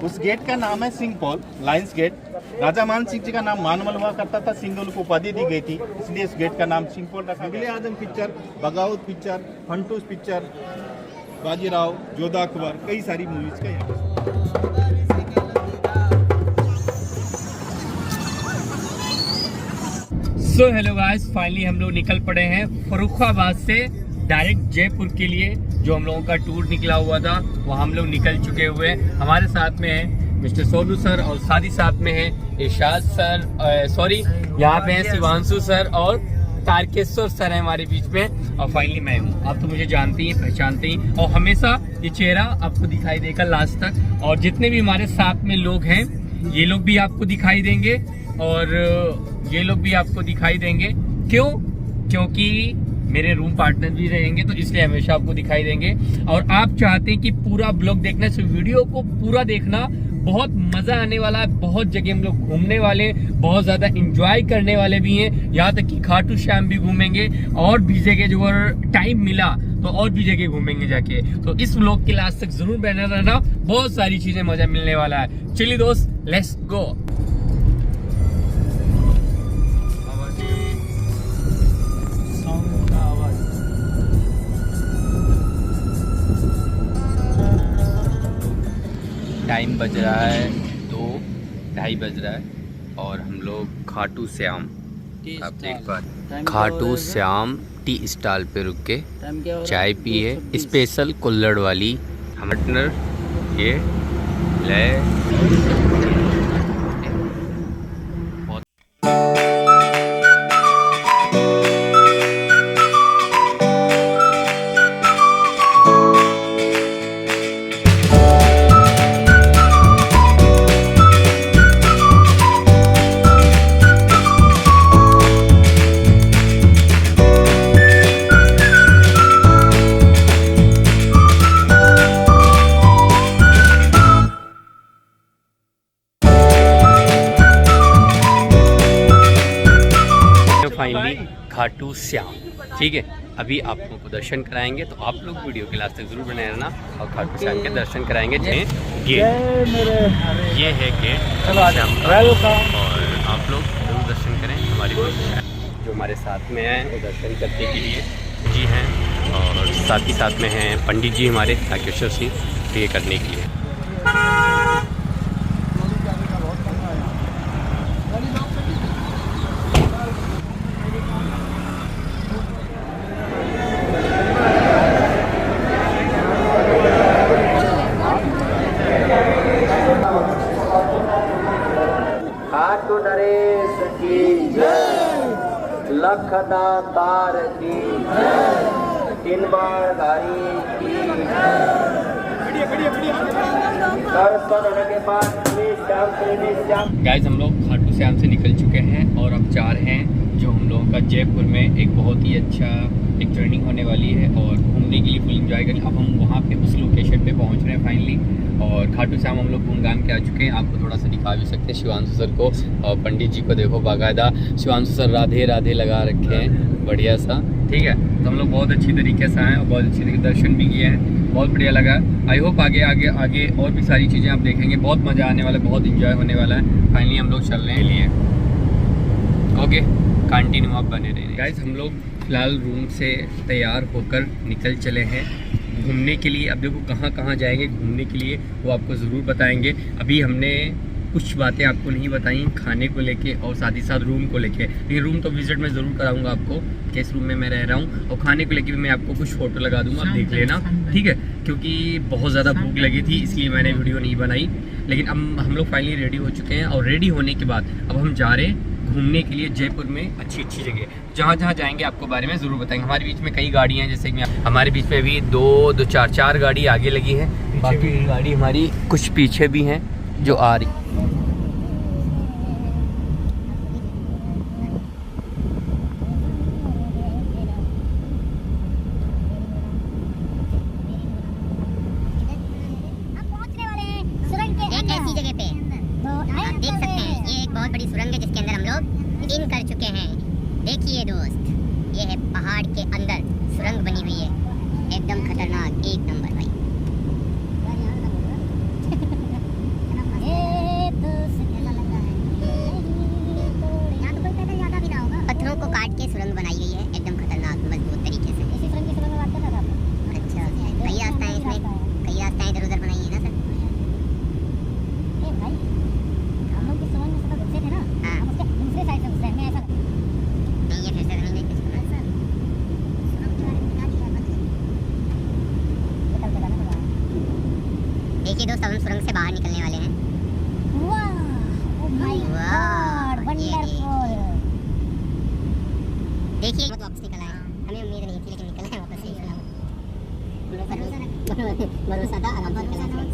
उस गेट का नाम है सिंह पॉल लायंस गेट। राजा मान सिंह जी का नाम मानमल हुआ करता था, सिंघल को उपाधि दी गई थी, इसलिए इस गेट का नाम सिंह पॉल रखा। मुगले आजम पिक्चर, बगावत पिक्चर, फंटूस पिक्चर, बाजीराव, जोधा अकबर, कई सारी मूवीज का यहाँ। सो हेलो गाइस, फाइनली हम लोग निकल पड़े हैं फर्रुखाबाद से डायरेक्ट जयपुर के लिए। जो हम लोगों का टूर निकला हुआ था वहाँ हम लोग निकल चुके हुए हैं। हमारे साथ में है मिस्टर सोनू सर और साथ ही साथ में है इरशाद सर, सॉरी यहाँ पे है शिवांशु सर और तारकेश्वर सर है हमारे बीच में। और फाइनली मैं हूँ। आप तो मुझे जानते ही पहचानते ही, और हमेशा ये चेहरा आपको दिखाई देगा लास्ट तक। और जितने भी हमारे साथ में लोग हैं ये लोग भी आपको दिखाई देंगे और ये लोग भी आपको दिखाई देंगे। क्यों? क्योंकि मेरे रूम पार्टनर भी रहेंगे, तो इसलिए हमेशा आपको दिखाई देंगे। और आप चाहते हैं कि पूरा ब्लॉग देखना, इस वीडियो को पूरा देखना, बहुत मजा आने वाला है। बहुत जगह हम लोग घूमने वाले, बहुत ज्यादा एंजॉय करने वाले भी हैं। यहाँ तक कि खाटू श्याम भी घूमेंगे और भी जगह जो टाइम मिला तो और भी जगह घूमेंगे जाके। तो इस व्लॉग के लास्ट तक जरूर बने रहना, बहुत सारी चीजें मजा मिलने वाला है। चलिए दोस्त, लेट्स गो। टाइम बज रहा है 2:30 बज रहा है और हम लोग खाटू श्याम, आप देख पा खाटू श्याम टी स्टॉल पे रुक के चाय पिए, स्पेशल कुल्हड़ वाली। हम ये ले फाइनली खाटू श्याम। ठीक है, अभी आप लोगों को दर्शन कराएंगे, तो आप लोग वीडियो के लास्ट तक जरूर बने रहना और खाटू श्याम के दर्शन कराएंगे। गेट, ये है गेट श्याम का, और आप लोग जरूर दर्शन करें। हमारी जो हमारे साथ में हैं वो दर्शन करने के लिए जी हैं, और साथ ही साथ में हैं पंडित जी हमारे तारकेश्वर सिंह, ये करने के लिए। खाटू नरेश की जय, लखदातार की जय, तीन बार धारी की गाइस, हम लोग खाटू श्याम से निकल चुके हैं और अब जा रहे हैं जो हम लोगों का जयपुर में एक बहुत ही अच्छा एक जर्नी होने वाली है और घूमने के लिए फुल एंजॉय करें। अब हम वहाँ पे उस लोकेशन पे पहुँच रहे हैं फाइनली, और खाटू श्याम हम लोग घूम घाम के आ चुके हैं। आपको थोड़ा सा दिखा भी सकते हैं शिवांशु सर को और पंडित जी को। देखो बाकायदा शिवांशु सर राधे राधे लगा रखे हैं, बढ़िया सा। ठीक है, तो हम लोग बहुत अच्छी तरीके से आए और बहुत अच्छी तरीके दर्शन भी किए हैं, बहुत बढ़िया लगा। आई होप आगे आगे आगे और भी सारी चीज़ें आप देखेंगे, बहुत मज़ा आने वाला है, बहुत इंजॉय होने वाला है। फाइनली हम लोग चलने के लिए ओके, कंटिन्यू आप बने रहिए। गाइस, हम लोग फिलहाल रूम से तैयार होकर निकल चले हैं घूमने के लिए। अब देखो कहाँ कहाँ जाएंगे घूमने के लिए वो आपको ज़रूर बताएंगे। अभी हमने कुछ बातें आपको नहीं बताई खाने को लेके और साथ ही साथ रूम को लेके, लेकिन रूम तो विजिट मैं ज़रूर कराऊंगा आपको, किस रूम में मैं रह रहा हूँ। और खाने को लेके भी मैं आपको कुछ फ़ोटो लगा दूंगा, आप देख लेना। ठीक है, क्योंकि बहुत ज़्यादा भूख लगी थी इसलिए मैंने वीडियो नहीं बनाई। लेकिन अब हम लोग फाइनली रेडी हो चुके हैं और रेडी होने के बाद अब हम जा रहे हैं घूमने के लिए जयपुर में अच्छी अच्छी जगह। जहाँ जहाँ जाएंगे आपको बारे में ज़रूर बताएंगे। हमारे बीच में कई गाड़ियाँ हैं, जैसे कि हमारे बीच में भी दो चार गाड़ी आगे लगी हैं, बाकी गाड़ी हमारी कुछ पीछे भी हैं जो आ रही। ऐसी जगह पे आप देख सकते हैं, ये एक बहुत बड़ी सुरंग है जिसके अंदर हम लोग इन कर चुके हैं। देखिए दोस्त, ये है पहाड़ के अंदर सुरंग बनी हुई है, एकदम खतरनाक, एक नंबर भाई। से बाहर निकलने वाले हैं। देखिए तो वापस निकल आए, हमें उम्मीद नहीं थी लेकिन निकल आए वापस। भरोसा था, आराम से निकल आए।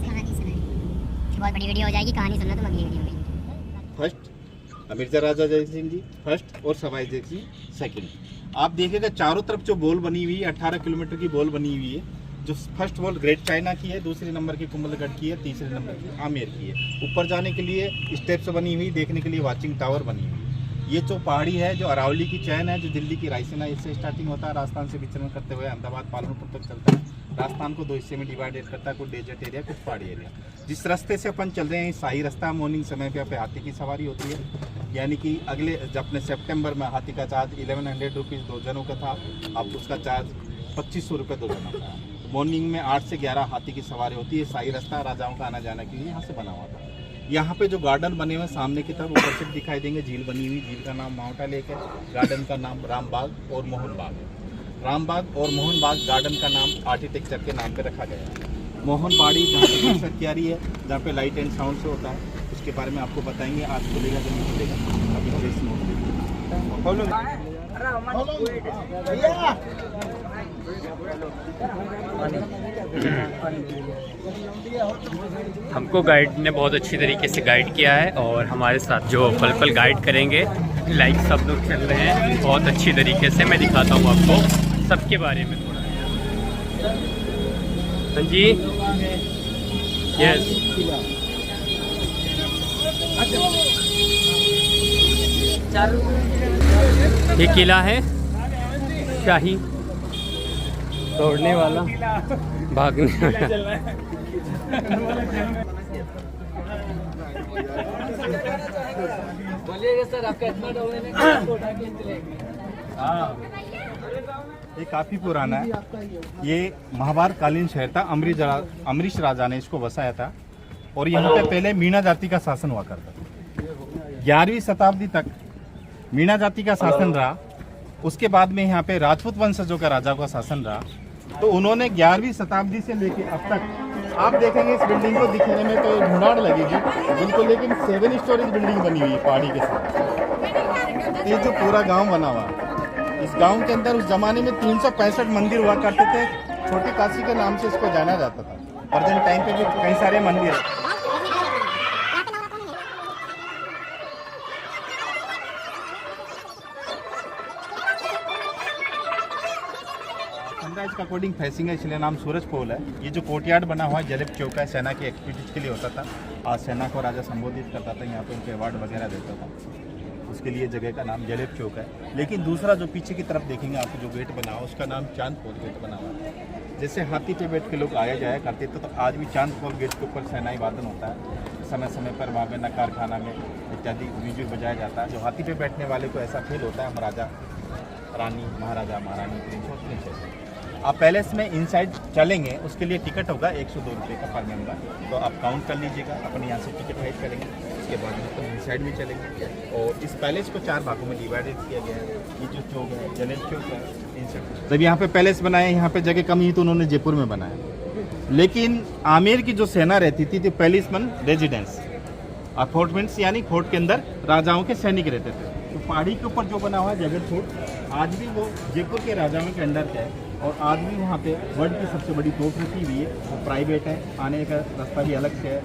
बहुत बड़ी वीडियो हो जाएगी, कहानी सुनना तुम अगली वीडियो में। फर्स्ट मिर्जा राजा जय सिंह जी फर्स्ट और सवाई जय सिंह सेकंड। आप देखिएगा चारों तरफ जो बॉल बनी हुई है 18 किलोमीटर की बॉल बनी हुई है। जो फर्स्ट बॉल ग्रेट चाइना की है, दूसरे नंबर की कुंभलगढ़ की है, तीसरे नंबर की आमेर की है। ऊपर जाने के लिए स्टेप्स बनी हुई, देखने के लिए वाचिंग टावर बनी हुई। ये जो पहाड़ी है जो अरावली की चैन है, जो दिल्ली की रायसेना इससे स्टार्टिंग होता है, राजस्थान से विचरण करते हुए अहमदाबाद पालनपुर तक चलता है। राजस्थान को दो हिस्से में डिवाइडेड करता है, कुछ डेजर्ट एरिया कुछ पहाड़ी एरिया। जिस रास्ते से अपन चल रहे हैं सही रास्ता, मॉर्निंग समय पे हाथी की सवारी होती है। यानी कि अगले जब अपने सितंबर में हाथी का चार्ज 1100 रुपीज़ 2 जनों का था, अब उसका चार्ज 2500 रुपये 2 जनों का है। मॉर्निंग में 8 से 11 हाथी की सवारी होती है। सही रास्ता राजाओं का आना जाना के लिए यहाँ से बना हुआ था। यहाँ पे जो गार्डन बने हुए सामने की तरफ ऊपर से दिखाई देंगे, झील बनी हुई, झील का नाम माउंटा लेक है, गार्डन का नाम रामबाग और मोहन बाग है। रामबाग और मोहन बाग गार्डन का नाम आर्किटेक्चर के नाम पे रखा गया है। मोहन बाड़ी जहाँ पे सरकारी है, जहाँ पे लाइट एंड साउंड से होता है, उसके बारे में आपको बताएंगे। आज खुलेगा जब नहीं खुलेगा, अभी प्लेस नोट हमको गाइड ने बहुत अच्छी तरीके से गाइड किया है और हमारे साथ जो पल पल गाइड करेंगे लाइक सब लोग चल रहे हैं बहुत अच्छी तरीके से। मैं दिखाता हूँ आपको सबके बारे में थोड़ा। हाँ जी, यस, ये किला है शाही, दौड़ने वाला, भागने वाला। बोलिएगा सर, आपका इतना दौड़ने में ये काफ़ी पुराना है। ये महाभारत कालीन शहर था। अमरीश राजा ने इसको बसाया था और यहाँ पे पहले मीणा जाति का शासन हुआ करता था। 11वीं शताब्दी तक मीणा जाति का शासन रहा। उसके बाद में यहाँ पे राजपूत वंशजों का राजा का शासन रहा। तो उन्होंने 11वीं शताब्दी से लेके अब तक आप देखेंगे इस बिल्डिंग को दिखने में तो ढूंढाड़ लगेगी बिल्कुल, लेकिन 7 स्टोरेज बिल्डिंग बनी हुई है पहाड़ी के साथ। ये जो पूरा गांव बना हुआ, इस गांव के अंदर उस जमाने में 365 मंदिर हुआ करते थे। छोटी काशी के नाम से इसको जाना जाता था। प्रेजेंट टाइम पे भी कई सारे मंदिर हैं। सनराइज का अकॉर्डिंग फेसिंग है, इसलिए नाम सूरज पोल है। ये जो कोर्टयार्ड बना हुआ है जलेब चौक है, सेना की एक्टिविटीज के लिए होता था। आज सेना को राजा संबोधित करता था, यहाँ पे उनके अवार्ड वगैरह देता था, उसके लिए जगह का नाम जलेब चौक है। लेकिन दूसरा जो पीछे की तरफ देखेंगे आपको जो गेट बना हुआ उसका नाम चांद पोल गेट बना हुआ है। जैसे हाथी पे बैठ के लोग आया जाया करते थे, तो आज भी चांद पोल गेट के ऊपर सेनाई वादन होता है। समय समय पर वहाँ पे न कारखाना में इत्यादि म्यूजिक बजाया जाता है। जो हाथी पे बैठने वाले को ऐसा फील होता है हम राजा रानी, महाराजा, महारानी, प्रिंस और प्रिंसेस। आप पैलेस में इनसाइड चलेंगे, उसके लिए टिकट होगा 102 रुपये का पर मेंबर। तो आप काउंट कर लीजिएगा, अपने यहाँ से टिकट हाइड करेंगे, उसके बाद में तो इनसाइड में चलेंगे। और इस पैलेस को 4 भागों में डिवाइडेड किया गया है। ये जो चौक है जलेब चौक है, इनसाइड जब यहाँ पे पैलेस बनाए, यहाँ पे जगह कमी थी तो उन्होंने जयपुर में बनाया। लेकिन आमेर की जो सेना रहती थी तो पैलेसमन रेजिडेंस, अपार्टमेंट्स यानी फोर्ट के अंदर राजाओं के सैनिक रहते थे। तो पहाड़ी के ऊपर जो बना हुआ है जगत फोर्ट, आज भी वो जयपुर के राजाओं के अंडर है। और आज भी वहाँ पे वर्ल्ड की सबसे बड़ी तोप रखी हुई है, वो प्राइवेट है, आने का रास्ता भी अलग से है।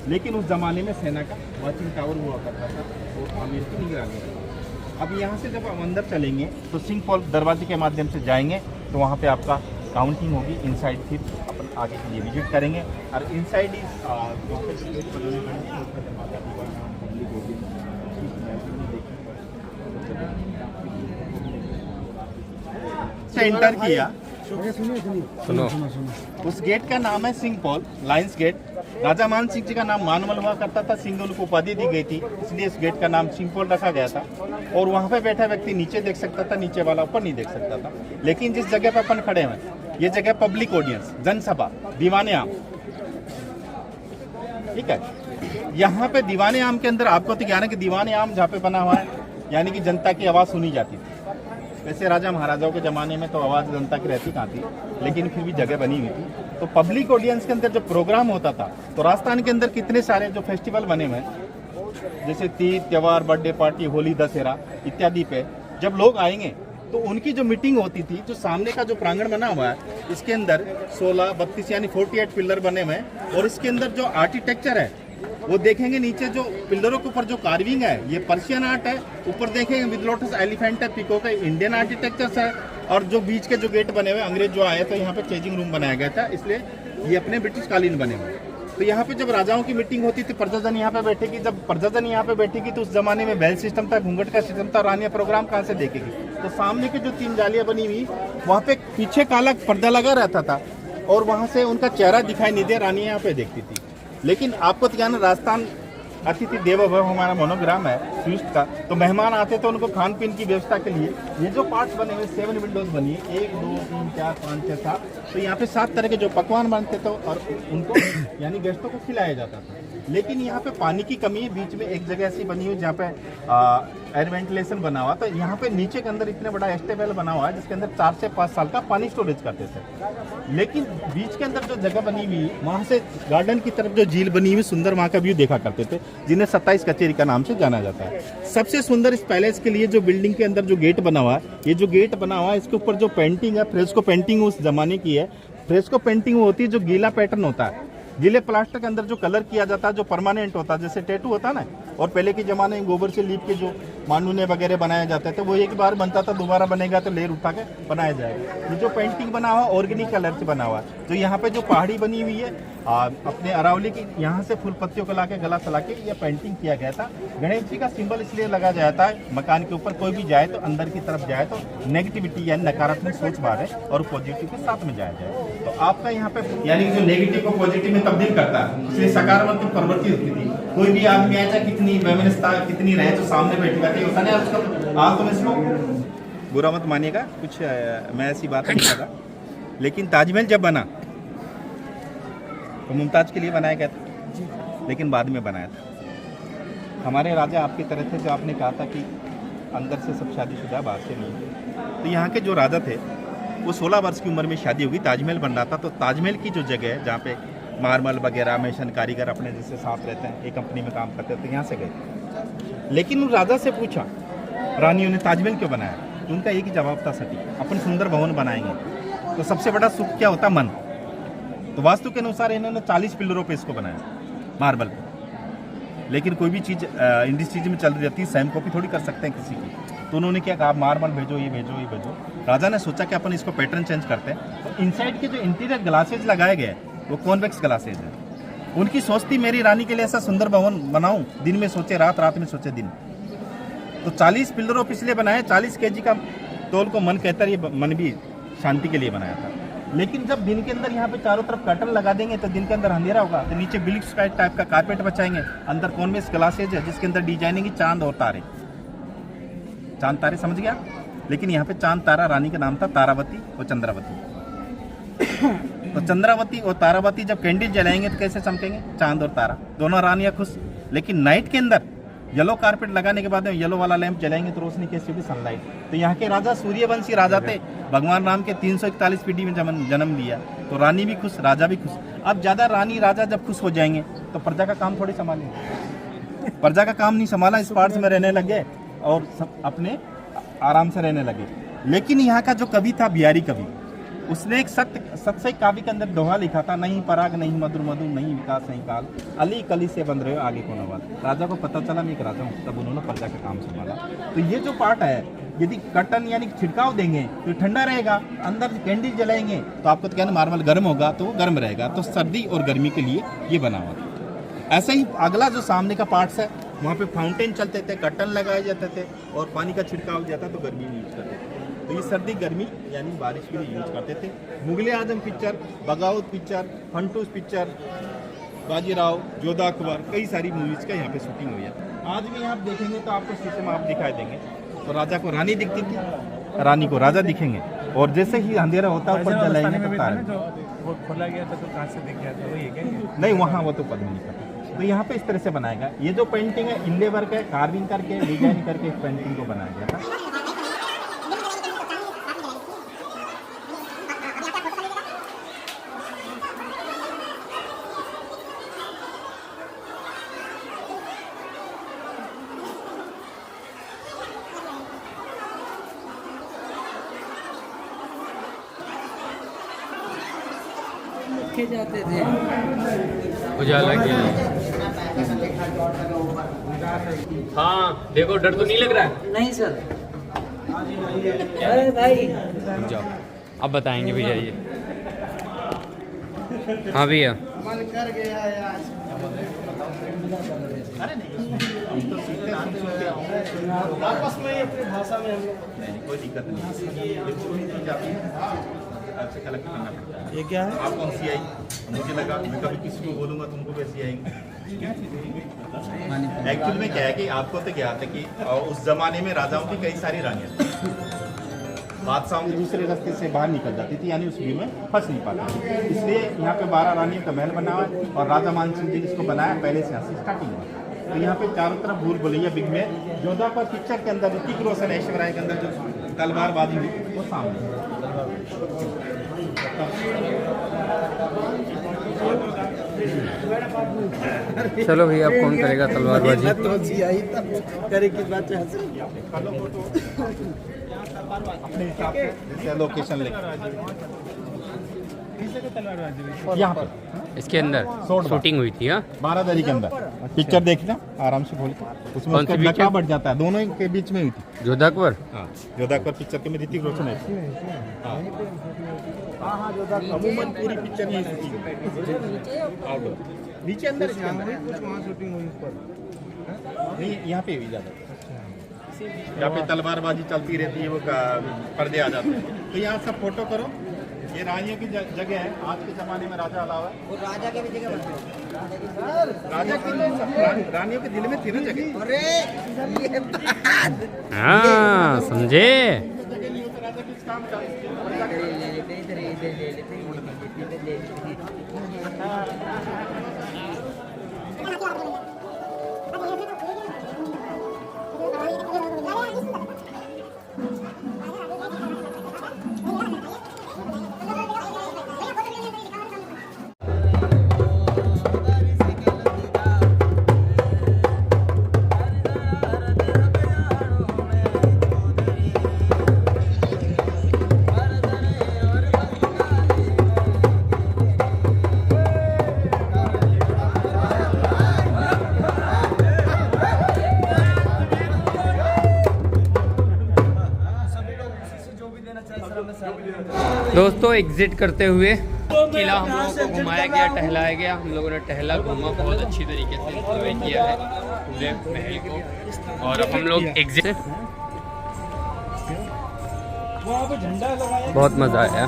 लेकिन उस ज़माने में सेना का वॉचिंग टावर हुआ करता था और आमेर की निगरानी है। अब यहाँ से जब हम अंदर चलेंगे तो सिंह फॉल दरवाजे के माध्यम से जाएंगे, तो वहाँ पे आपका काउंटिंग होगी। इनसाइड फिर अपन आगे के लिए विजिट करेंगे। और इनसाइड से एंटर किया, सुनो, उस गेट का नाम है सिंह पॉल लाइन्स गेट। राजा मान सिंह जी का नाम मानमल हुआ करता था, सिंगल को उपाधि दी गई थी, इसलिए इस गेट का नाम सिंह पॉल रखा गया था। और वहाँ पे बैठा व्यक्ति नीचे देख सकता था, नीचे वाला ऊपर नहीं देख सकता था। लेकिन जिस जगह पे अपन खड़े हैं ये जगह पब्लिक ऑडियंस, जनसभा, दीवाने आम, ठीक है। यहाँ पे दीवाने आम के अंदर आपको तो ज्ञान है कि दीवाने आम जहाँ पे बना हुआ है यानी कि जनता की आवाज़ सुनी जाती थी। वैसे राजा महाराजाओं के ज़माने में तो आवाज़ जनता की रहती कहाँ थी, लेकिन फिर भी जगह बनी हुई थी। तो पब्लिक ऑडियंस के अंदर जो प्रोग्राम होता था, तो राजस्थान के अंदर कितने सारे जो फेस्टिवल बने हुए हैं, जैसे तीज त्योहार, बर्थडे पार्टी, होली, दशहरा इत्यादि पे जब लोग आएंगे तो उनकी जो मीटिंग होती थी, जो सामने का जो प्रांगण बना हुआ है, इसके अंदर 16, 32 यानी 48 पिलर बने हुए हैं। और इसके अंदर जो आर्किटेक्चर है वो देखेंगे, नीचे जो पिलरों के ऊपर जो कार्विंग है ये पर्शियन आर्ट है, ऊपर देखेंगे विद लोटस एलिफेंट है, पीकॉक है, इंडियन आर्किटेक्चर्स है। और जो बीच के जो गेट बने हुए, अंग्रेज जो आए तो यहाँ पे चेंजिंग रूम बनाया गया था, इसलिए ये अपने ब्रिटिश कालीन बने हुए। तो यहाँ पे जब राजाओं की मीटिंग होती थी, प्रजाजन यहाँ पे बैठेगी, जब प्रजाजन यहाँ पे बैठेगी तो उस जमाने में बेल सिस्टम था, घूंघट का सिस्टम था, रानियां प्रोग्राम कहाँ से देखेगी। तो सामने की जो 3 जालियां बनी हुई, वहाँ पे पीछे काला पर्दा लगा रहता था और वहाँ से उनका चेहरा दिखाई नहीं दे, रानियां यहाँ पे देखती थी। लेकिन आपको तो ज्ञान, राजस्थान अतिथि देवो भव हमारा मोनोग्राम है स्विफ्ट का, तो मेहमान आते तो उनको खान पीन की व्यवस्था के लिए ये जो पार्ट्स बने हुए 7 विंडोज बनी है, 1, 2, 3, 4, 5, 6, 7, तो यहाँ पे 7 तरह के जो पकवान बनते थे और उनको यानी गेस्टों को खिलाया जाता था। लेकिन यहाँ पे पानी की कमी है, बीच में एक जगह ऐसी बनी हुई जहाँ पे एयर वेंटिलेशन बना हुआ, तो यहाँ पे नीचे के अंदर इतने बड़ा एस्टेबल बना हुआ है जिसके अंदर 4 से 5 साल का पानी स्टोरेज करते थे। लेकिन बीच के अंदर जो जगह बनी हुई, वहाँ से गार्डन की तरफ जो झील बनी हुई सुंदर, वहाँ का व्यू देखा करते थे, जिन्हें 27 कचेरी का नाम से जाना जाता है। सबसे सुंदर इस पैलेस के लिए जो बिल्डिंग के अंदर जो गेट बना हुआ है, ये जो गेट बना हुआ है इसके ऊपर जो पेंटिंग है, फ्रेस्को पेंटिंग उस जमाने की है। फ्रेस्को पेंटिंग होती है जो गीला पैटर्न होता है, गीले प्लास्टर के अंदर जो कलर किया जाता है, जो परमानेंट होता है, जैसे टैटू होता है ना, और पहले के ज़माने में गोबर से लीप के जो मानूने वगैरह बनाए जाते थे, वो एक बार बनता था, दोबारा बनेगा तो लेयर उठा के बनाया जाएगा। ये जो पेंटिंग बना हुआ ऑर्गेनिक कलर से बना हुआ है। जो यहाँ पे जो पहाड़ी बनी हुई है अपने अरावली की, यहाँ से फूल पत्तियों को ला के गला सला के ये पेंटिंग किया गया था। गणेश जी का सिंबल इसलिए लगा जाता है मकान के ऊपर, कोई भी जाए तो अंदर की तरफ जाए तो नेगेटिविटी यानी नकारात्मक सोच बाहर है और पॉजिटिव के साथ में जाया जाए। तो आपका यहाँ पे यानी जो नेगेटिव को पॉजिटिव में तब्दील करता है, इसलिए सकारात्मक प्रवृत्ति होती थी। कोई भी आदमी आया, चाहे कितनी व्यवस्था कितनी रहे, तो सामने बैठेगा, होता नहीं उसका आप तुम इसको बुरा मत मानिएगा, कुछ मैं ऐसी बात नहीं कर रहा। लेकिन ताजमहल जब बना तो मुमताज के लिए बनाया गया था, लेकिन बाद में बनाया था। हमारे राजा आपकी तरह थे जो आपने कहा था कि अंदर से सब शादीशुदा, बाहर से नहीं। तो यहाँ के जो राजा थे वो 16 वर्ष की उम्र में शादी होगी, ताजमहल बन रहा था। तो ताजमहल की जो जगह है जहाँ पे मार्बल वगैरह मेशन कारीगर अपने जैसे साथ रहते हैं, एक कंपनी में काम करते हैं, तो यहाँ से गए। लेकिन उन राजा से पूछा रानियों ने ताजमहल क्यों बनाया, तो उनका एक ही जवाब था, सटीक, अपन सुंदर भवन बनाएंगे। तो सबसे बड़ा सुख क्या होता, मन। तो वास्तु के अनुसार इन्होंने 40 पिलरों पे इसको बनाया, मार्बल पे। लेकिन कोई भी चीज़ इंडस्ट्रीज में चल रही रहती है, सेम कॉपी थोड़ी कर सकते हैं किसी की। तो उन्होंने क्या कहा, मार्बल भेजो, ये भेजो, ये भेजो। राजा ने सोचा कि अपन इसको पैटर्न चेंज करते हैं। तो इनसाइड के जो इंटीरियर ग्लासेज लगाए गए वो कॉन्वेक्स ग्लासेज है। उनकी सोच थी मेरी रानी के लिए ऐसा सुंदर भवन बनाऊं, दिन में सोचे रात, रात में सोचे दिन। तो 40 पिलरों पे इसलिए बनाया, 40 kg का तोल को मन कहता है, ये मन भी शांति के लिए बनाया था। लेकिन जब दिन के अंदर यहाँ पे चारों तरफ कर्टन लगा देंगे तो दिन के अंदर अंधेरा होगा, तो नीचे ब्लू स्काई टाइप का कारपेट बचाएंगे, अंदर कॉन्वेक्स ग्लासेज है जिसके अंदर डिजाइनिंग चांद और तारे, चांद तारे, समझ गया। लेकिन यहाँ पे चांद तारा रानी का नाम था, तारावती और चंद्रावती। तो चंद्रावती और तारावती जब कैंडल जलाएंगे तो कैसे चमकेंगे, चांद और तारा, दोनों रानियां खुश। लेकिन नाइट के अंदर येलो कारपेट लगाने के बाद येलो वाला लैंप जलाएंगे तो रोशनी कैसी होगी, सनलाइट। तो यहाँ के राजा सूर्यवंशी राजा थे, भगवान राम के 341 पीढ़ी में जन्म लिया, तो रानी भी खुश, राजा भी खुश। अब ज्यादा रानी राजा जब खुश हो जाएंगे तो प्रजा का काम थोड़ी संभालेंगे, प्रजा का काम नहीं संभाला, इस पार्ट्स में रहने लगे और सब अपने आराम से रहने लगे। लेकिन यहाँ का जो कवि था बिहारी कवि, उसने एक सत्य काव्य के अंदर दोहा लिखा था, नहीं पराग नहीं मधुर मधुर नहीं विकास नहीं काल, अली कली से बंध रहे हो आगे कौन आवाज। राजा को पता चला मैं एक राजा हूँ, तब उन्होंने प्रजा का काम संभाला। तो ये जो पार्ट है, यदि कर्टन यानी छिड़काव देंगे तो ठंडा रहेगा, अंदर कैंडल जलाएंगे तो आपको तो क्या मार्बल गर्म होगा तो वो गर्म रहेगा। तो सर्दी और गर्मी के लिए ये बना हुआ था। ऐसा ही अगला जो सामने का पार्ट्स है, वहाँ पे फाउंटेन चलते थे, कर्टन लगाए जाते थे और पानी का छिड़काव जाता तो गर्मी में यूज करते थे। तो ये सर्दी गर्मी यानी बारिश के लिए यूज करते थे। मुगले आजम पिक्चर, बगावत पिक्चर, फंटूस पिक्चर, बाजीराव, जोधा अकबर, कई सारी मूवीज का यहाँ पे शूटिंग हुई है। आज भी आप देखेंगे तो आपको शीशे में आप दिखाई देंगे। तो राजा को रानी दिखती थी, रानी को राजा दिखेंगे, और जैसे ही अंधेरा होता है ऊपर जलाएंगे तो तारे। वो खोला गया था तो कहाँ से दिख गया था, वही है क्या? नहीं, वहाँ वो तो पद्मिनी का। तो यहाँ पे इस तरह से बनाएगा। ये जो पेंटिंग है इनले वर्क है, कार्विंग करके डिजाइन करके इस पेंटिंग को बनाया गया था। रखे जाते थे। उजाला किया। हाँ देखो, डर तो नहीं लग रहा है? नहीं सर। अरे भाई जाओ, अब बताएंगे भैया ये। हाँ भैया, आपस में अपनी भाषा में नहीं, कोई दिक्कत नहीं। आपसे कलेक्ट करना पड़ता है। ये क्या है? आप कौन सी आई? मुझे लगा मैं कभी किसी को बोलूँगा तुमको कैसी आएंगी। एक्चुअल में क्या है कि आपको तो क्या था कि उस जमाने में राजाओं की कई सारी रानियाँ थी। बादशाहों के दूसरे रास्ते से बाहर निकल जाती थी, यानी उस व्यू में फंस नहीं पाती, इसलिए यहाँ पे 12 रानियों का महल बना हुआ है और राजा मानसिंह जी इसको बनाया पहले से, यहाँ से स्टार्टिंग हुआ। तो यहाँ पे चारों तरफ भूल भुलैया बिग में जोधापुर पिक्चर के अंदर ऋतिक रोशन ऐश्वर्या राय के अंदर जो तलवारबाजी हुई वो सामने। चलो भैया, अब कौन करेगा तलवारबाजी? करे किस बात से हंस अपने हिसाब से जैसे लोकेशन यहाँ पे इसके अंदर शूटिंग हुई थी। हाँ, 12 दरी के अंदर पिक्चर देखना आराम से खोल के, उसमें कौन उसका सी धक्का picture? बढ़ जाता है, दोनों के बीच में हुई थी। जोधाकबर। हाँ, जोधाकबर पिक्चर के में ऋतिक रोशन है। हाँ, अमूमन पूरी पिक्चर यही शूटिंग आउटडोर, नीचे अंदर इसके अंदर वहाँ शूटिंग हुई ऊपर। नहीं, यहाँ पे हुई ज़्यादा। यहाँ पे तलवारबाजी चलती रहती है, वो पर्दे आ जाते हैं। तो यहाँ सब फोटो करो। ये रानियों की जगह है, आज के ज़माने में राजा अलावा है। वो राजा के भी जगह राजा की रानियों के दिल में थी ना जगह। हाँ, समझे? राजा किस काम का? दोस्तों, एग्जिट करते हुए किला हम लोगों को घुमाया गया, टहलाया गया। हम लोगों ने टहला घूमा, बहुत अच्छी तरीके से एंजॉय किया है पूरे महल को। और अब हम लोग एग्जिट, बहुत मज़ा आया।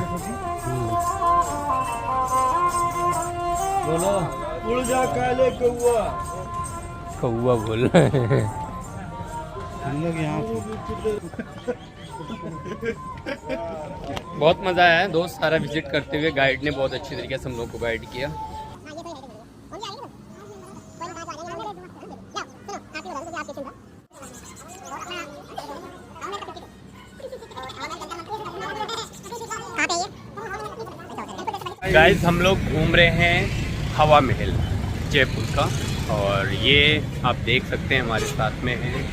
बोलो उड़ जा काले कौआ। कौआ बोल रहे हैं। हम लोग यहाँ बहुत मज़ा आया है दोस्त, सारा विजिट करते हुए। गाइड ने बहुत अच्छी तरीके से हम लोग को गाइड किया। गाइस, हम लोग घूम रहे हैं हवा महल जयपुर का, और ये आप देख सकते हैं हमारे साथ में है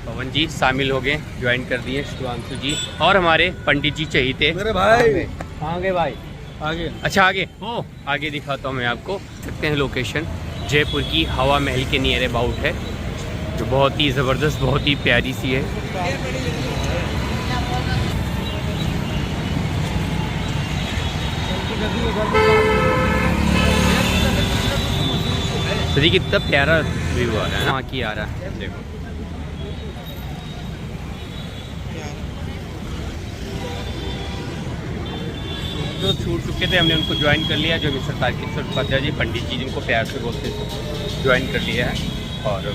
पवन जी, शामिल हो गए, ज्वाइन कर दिए शिवांशु जी, और हमारे पंडित जी चहीते। मेरे भाई कहाँ गए भाई? आगे। अच्छा, आगे ओ आगे दिखाता हूँ मैं आपको। देखते हैं लोकेशन जयपुर की हवा महल के नियर अबाउट है, जो बहुत ही ज़बरदस्त, बहुत ही प्यारी सी है। तो देखिए कितना प्यारा व्यू आ रहा है, वहाँ की आ रहा है, देखो। जो छूट चुके थे हमने उनको ज्वाइन कर लिया, जो कि सरदार किशोर उपाध्याय जी, पंडित जी जिनको प्यार से बोलते थे, ज्वाइन कर लिया है। और